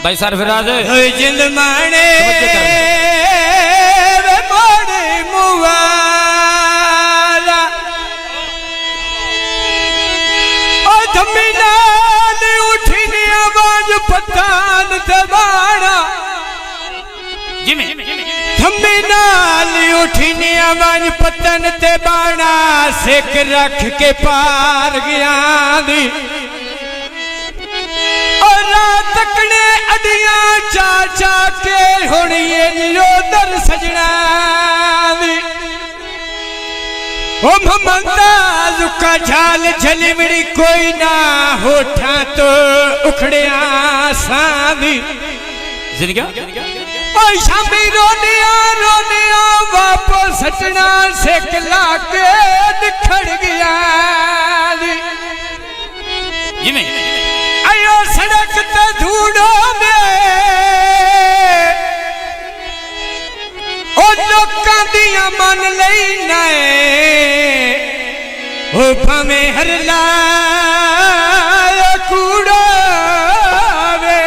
भाई सरफराज जिंद माने मोड़े मुवाला ओ धमीनान उठनी आवाज पतान दबाड़ा धमीनान उठनी आवाज पतन ते बाड़ा सिक रख के पार गया दी तकने अडियां चाचा के होड़िए निरोदर सजना ओ ममता लुका झाल झलिमड़ी कोई ना होठा तो उखड़िया सावी जिनका ओ शामी रोनिया रोनिया वापस सटना से कला के निखड़ गया जी में आयो सड़क ते धूड़ो में ओ लोकां दियां मन लई नाए ओ भावें हर लाए कूड़ो वे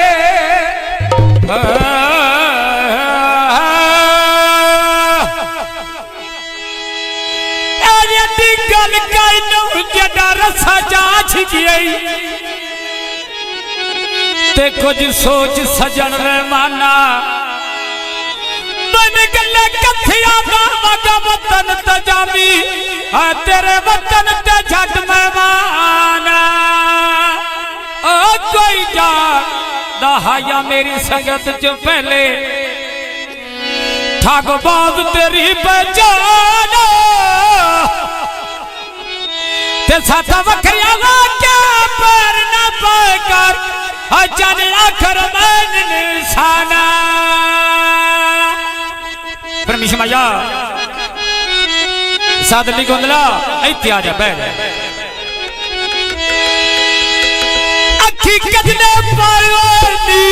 अरे दी गल कहनो जड़ा रसा जाछ गई ते कुछ सोच सजन रे माना तुम गले कथिया का वतन तजामी तेरे वतन ते झट मेहमाना ओ कोई जा दहाया मेरी संगत च पहले ठग बाज तेरी पहचान ते साथा वखरिया क्या पर न पाकर अजन आखर मन निशाना परमिशमया सादली गोंदला इत्ते आ जा बैठ अखी कजने पायो नी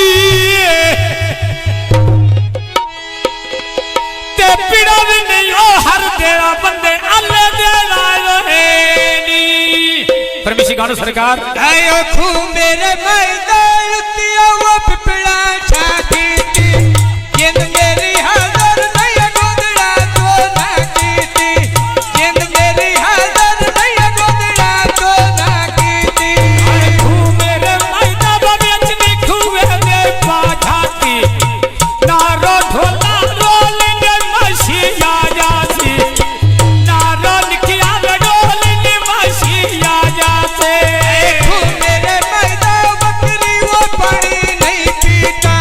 ते पीड़ा भी नहीं ओ हर तेरा बंदे अल्ले दे लाए नी परमिशी गानो सरकार आयो खू मेरे मैदान उतिया वो पिपड़ा छाती थी जिंद मेरी हाजर नहीं गोदड़ा तो ना की थी जिंद मेरी हाजर नहीं गोदड़ा तो ना की थी खू मेरे मैदान में अचनी खूवे दे पाछाती नारो ढोला रोल ने मशीया जाती नारो निकिया डोल ने मशीया जाते खू मेरे मैदान बकरी वो पानी नहीं पीता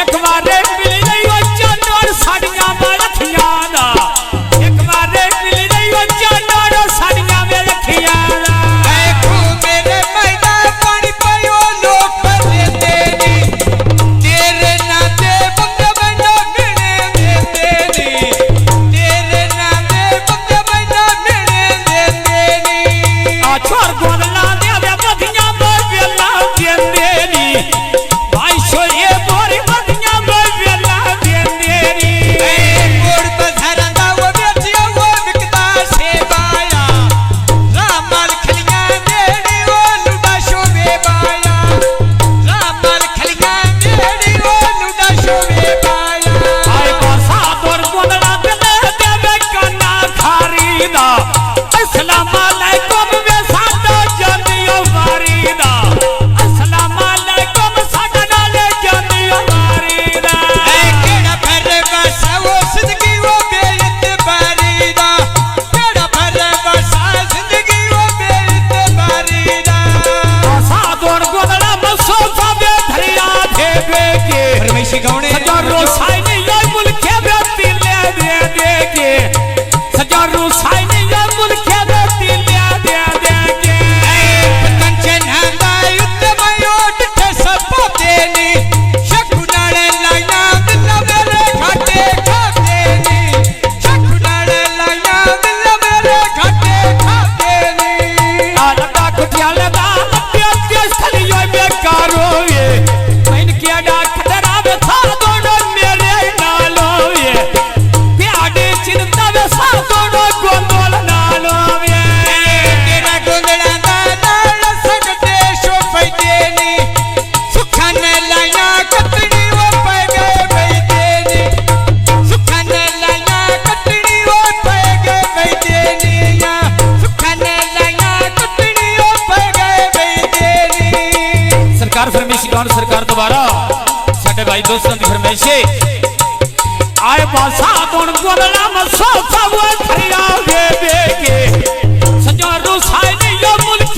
एक बारे मिल रही जानवर साड़ियां में रखिया दा एक बारे मिल रही जानवर साड़ियां में रखिया दा देखो मेरे मैदा पानी पयो लोग पर देनी तेरे नाते बंदे मैना मिलने देनी तेरे नाते बंदे मैना मिलने देनी आ छोर गोदला दे बधिया में वेला देनी भाई छोरे बोरी बधिया में वेला देनी मोड़ तो धरंदा वो बेटिया वो बिकता से बाया रामल खलिया मेरी वो लुडा शोभे बाया रामल खलिया मेरी वो लुडा शोभे बाया आए बरसा तोर गोदला दे देवे कन्ना खरीदा अस्सलाम वालेकुम वे साडा जनियो मारीदा अस्सलाम वालेकुम साडा नाले जनियो मारीदा केड़ा भर बसा वो जिंदगी वो बेइतबारी दा केड़ा भर बसा जिंदगी वो बेइतबारी दा बरसा तोर गोदला मसो पावे धरिया देवे के परमेशी गौणे सजारो साइने ये मुल्के में तिले दे के सजारो साइने ये मुल्के में तिले दे के कंचन हंदा युद्ध मयोट सब देनी शकुनाले लाया मिला मेरे घाटे खा देनी शकुनाले लाया मिला मेरे घाटे खा देनी आलदा कुटियाले दा अत्य स्थलियो बेकारो ये मैन केडा खतरा में था दोनों मेरे नालो ये प्याडे चिंता में सा दोनों गोंदोल नालो ये तेरा गोंदड़ा दा नाल सकते शो फैदेनी सुखन लाया कतड़ी वो पे गए भई देनी सुखन लाया कतड़ी वो पे गए भई देनी या सुखन लाया कतड़ी वो पे गए भई देनी सरकार फरमाइश कौन सरकार दोबारा साडे भाई दोस्तों की फरमाइश है आए बासा कौन गोदला मसो सब खरिया दे के सजारो साइने यो मुल्क